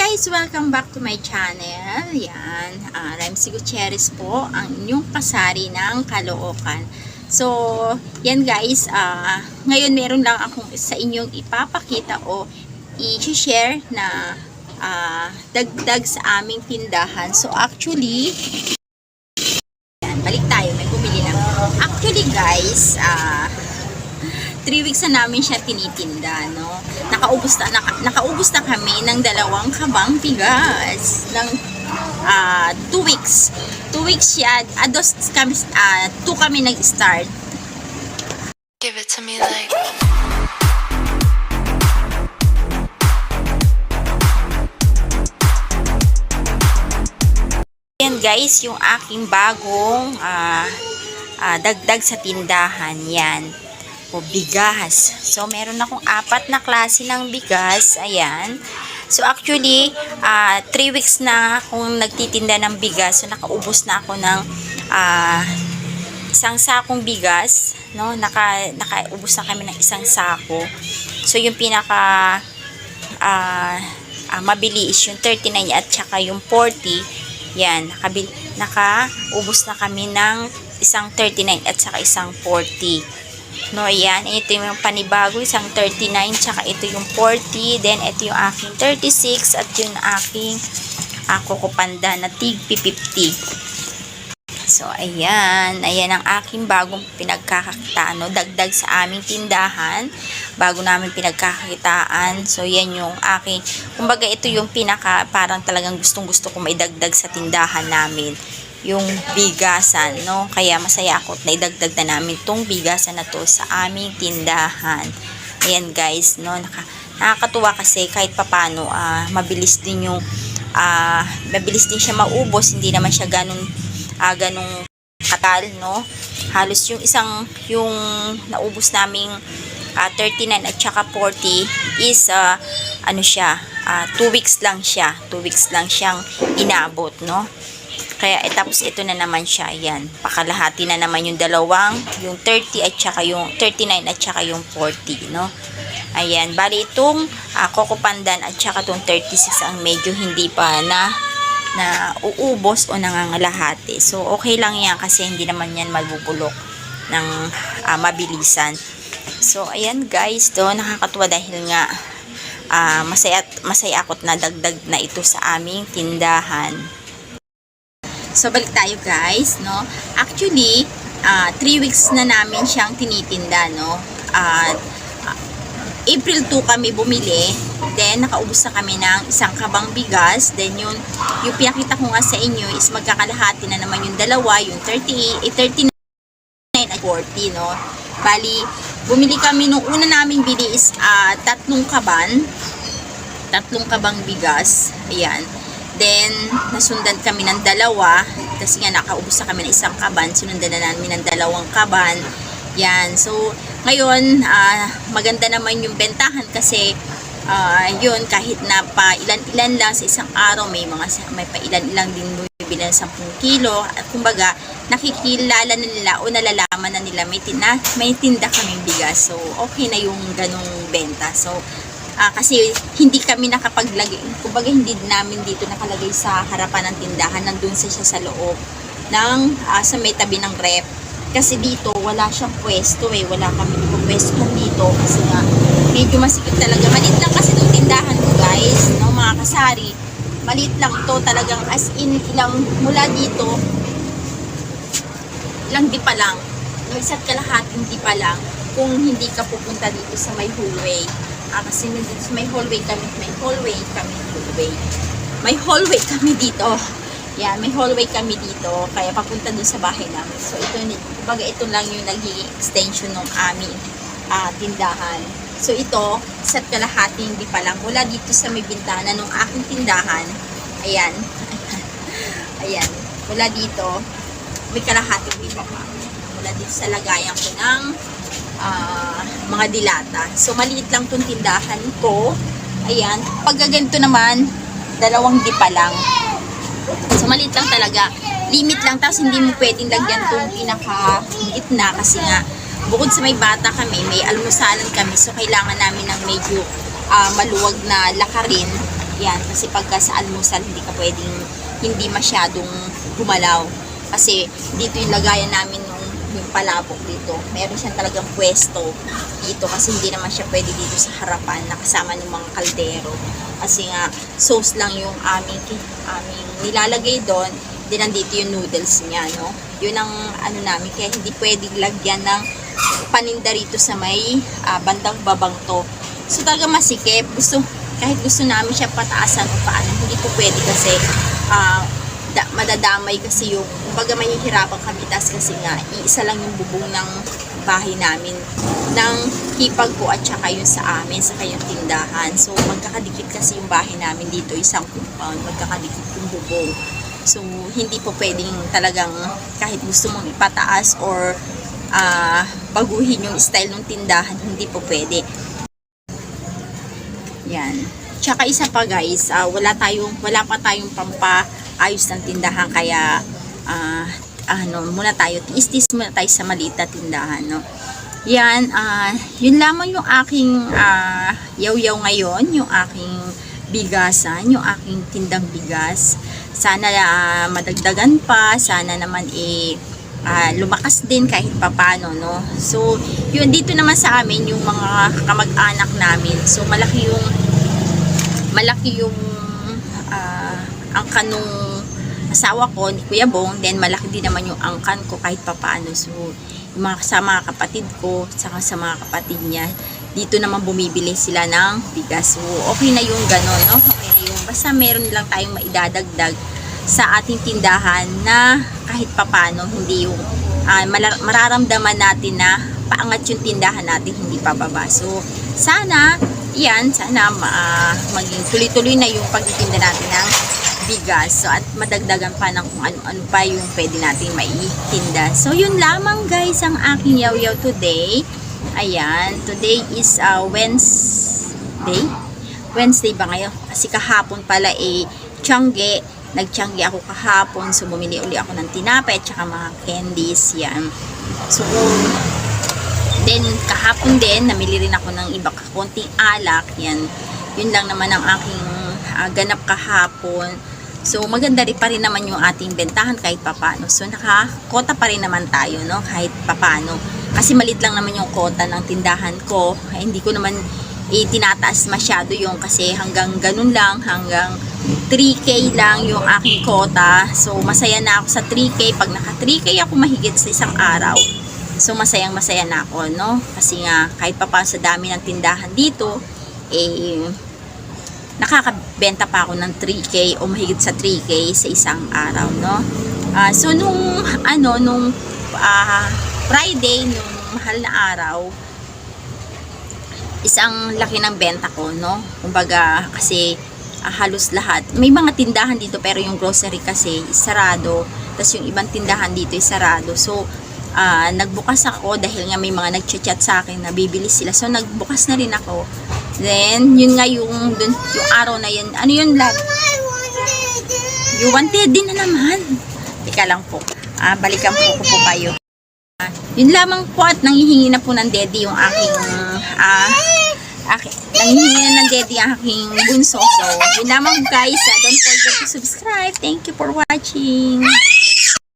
Guys, welcome back to my channel. Yan, Ramsey Gutierrez po, ang inyong kasari ng Caloocan. So, yan guys, ngayon meron lang akong sa inyong ipapakita o i-share na dagdag sa aming tindahan. So, actually, yan, balik tayo, may bumili lang. Actually guys, 3 weeks na namin siya tinitinda, no? Nakaubos na kami ng 2 kabang bigas ng 2 weeks. 2 weeks siya, 2 kami nag-start. Give it to me like Yan guys, yung aking bagong dagdag sa tindahan, yan. O bigas. So, meron akong 4 na klase ng bigas. Ayan. So, actually, 3 weeks na akong nagtitinda ng bigas. So, nakaubos na ako ng isang sakong bigas. No? Nakaubos na kami ng isang sako. So, yung pinaka mabili is yung 39 at saka yung 40. Yan. Nakaubos na kami ng isang 39 at saka isang 40. No, ayan. Ito yung panibago, isang 39, tsaka ito yung 40, then ito yung aking 36, at yung aking Kokopanda na tig 50. So, ayan. Ayan ang aking bagong pinagkakakitaan, no? Dagdag sa aming tindahan, bago namin pinagkakakitaan. So, yan yung aking, kumbaga ito yung pinaka, parang talagang gustong-gusto ko maidagdag sa tindahan namin. Yung bigasan, no? Kaya masaya ako at naidagdag na namin tong bigasan na to sa aming tindahan. Ayan guys, no? Nakakatuwa kasi kahit papano, mabilis din yung, mabilis din siya maubos. Hindi naman siya ganun katal, no? Halos yung yung naubos naming 39 at saka 40 is, ano siya, 2 weeks lang siya. 2 weeks lang siyang inabot, no? Kaya tapos ito na naman siya, ayan. Pakalahati na naman yung yung 30 at saka yung 39 at saka yung 40, no? Ayan, bali itong Kokopandan at saka itong 36 ang medyo hindi pa na uubos o nangangalahati. So, okay lang yan kasi hindi naman yan mabubulok ng mabilisan. So, ayan guys, to nakakatuwa dahil nga masaya ako't nadagdag na ito sa aming tindahan. So, balik tayo guys, no? Actually, 3 weeks na namin siyang tinitinda, no? April 2 kami bumili, then nakaubos na kami ng isang kabang bigas, then yung pinakita ko nga sa inyo is magkakalahati na naman yung dalawa, yung 39 at 40, no? Bali, bumili kami nung una naming bili is 3 kabang bigas, ayan. Then, nasundan kami ng 2 kasi nga nakaubos na kami ng isang kaban. Sunundan na namin ng 2 kaban. Yan. So, ngayon, maganda naman yung bentahan kasi yun, kahit na pa ilan-ilan lang sa isang araw, may pa ilan-ilan din bumibili ng 10 kilo. At kumbaga, nakikilala na nila o nalalaman na nila may tinda kaming bigas. So, okay na yung ganong benta. So, kasi hindi kami nakapaglagay, kumbaga hindi namin dito nakalagay sa harapan ng tindahan, nandun siya sa loob ng sa may tabi ng rep, kasi dito wala siyang pwesto wala kami pwestuhan dito kasi nga medyo masikip talaga. Maliit lang kasi itong tindahan ko guys, no, mga kasari, maliit lang to talagang, as in mula dito ilang di pa lang, no, isa't kalahating di pa lang kung hindi ka pupunta dito sa may hallway. Kasi may hallway kami dito. Yan, may hallway kami dito. Kaya papunta dun sa bahay namin. So, ito lang yung nagiging extension ng aming tindahan. So, ito, isa't kalahati hindi pa lang. Mula dito sa may bintana ng aking tindahan. Ayan. Ayan. Mula dito, may kalahati hindi pa pa. Mula dito sa lagayan ko ng mga dilata. So, maliit lang itong tindahan ko. Ayan. Pag ganito naman, 2 di pa lang. So, maliit lang talaga. Limit lang. Tapos, hindi mo pwedeng lagyan itong pinaka-gitna kasi nga, bukod sa may bata kami, may almusalan kami. So, kailangan namin ng medyo maluwag na lakarin Yan, kasi pagka sa almusal, hindi ka pwedeng hindi masyadong gumalaw. Kasi dito yung lagayan namin yung palabok dito. Meron siyang talagang pwesto dito kasi hindi naman siya pwede dito sa harapan nakasama ng mga kaldero. Kasi nga, sauce lang yung aming nilalagay doon. Then nandito yung noodles niya, no? Yun ang ano namin, kaya hindi pwedeng lagyan ng paninda rito sa may bandang babang to. So talaga masikip. Kahit gusto namin siya pataasan o paano, hindi po pwede kasi madadamay kasi yung, kumbaga mahihirapan kami tas kasi nga, iisa lang yung bubong ng bahay namin ng hipag ko at saka yung sa amin, saka yung tindahan. So magkakadikit kasi yung bahay namin dito, isang compound, magkakadikit yung bubong. So hindi po pwedeng talagang kahit gusto mong ipataas or baguhin yung style ng tindahan, hindi po pwede. Yan. Tsaka isa pa guys, wala pa tayong pampaayos ng tindahan kaya muna tayo, tiis-tiis muna tayo sa maliit na tindahan, no. Yan, yun lamang yung aking yaw-yaw ngayon, yung aking bigasan, yung aking tindang bigas. Sana madagdagan pa, sana naman lumakas din kahit papano, no. So yun, dito naman sa amin yung mga kamag-anak namin, so malaki yung angkan nung asawa ko ni Kuya Bong, then malaki din naman yung angkan ko kahit papaano. So yung sa mga kapatid ko saka sa mga kapatid niya, dito naman bumibili sila ng bigas. So okay na yung ganon, no. Okay na yung basta meron lang tayong maidadagdag sa ating tindahan na kahit papano hindi yung mararamdaman natin na paangat yung tindahan natin, hindi pababa. So sana maging tuloy-tuloy na yung pagtitinda natin ng bigas. So at madagdagan pa ng kung ano-ano pa yung pwede natin maitinda. So yun lamang guys ang aking yaw-yaw today. Ayan, today is Wednesday ba ngayon? Kasi kahapon pala Tiangge. Nagtiangge ako kahapon, so bumili uli ako ng tinapay at saka mga candies, yan. So then kahapon din namili rin ako ng iba konting alak, yan. Yun lang naman ang aking ganap kahapon. So maganda rin pa rin naman yung ating bentahan kahit papano. So nakakota pa rin naman tayo, no, kahit papano. Kasi malit lang naman yung kota ng tindahan ko. Hindi ko naman tinataas masyado yung, kasi hanggang ganun lang, hanggang 3K lang yung aking kota. So masaya na ako sa 3K. Pag naka 3K ako mahigit sa isang araw, so masayang masaya na ako, no. Kasi nga kahit pa sa dami ng tindahan dito, nakakabenta pa ako ng 3K o mahigit sa 3K sa isang araw, no. So nung Friday, nung mahal na araw, isang laki ng benta ko, no. Kumbaga kasi halos lahat, may mga tindahan dito pero yung grocery kasi sarado, tapos yung ibang tindahan dito ay sarado. So nagbukas ako dahil nga may mga nagchat-chat sa akin na bibili sila, so nagbukas na rin ako. Then yun nga yung araw na yun, ano yun, you wanted din na naman. Teka lang po, balikan po ko kayo. Yun lamang po, at nanghihingi na po ng daddy yung aking nanghihingi na ng daddy ang aking bunso. So yun lamang guys, don't forget to subscribe. Thank you for watching.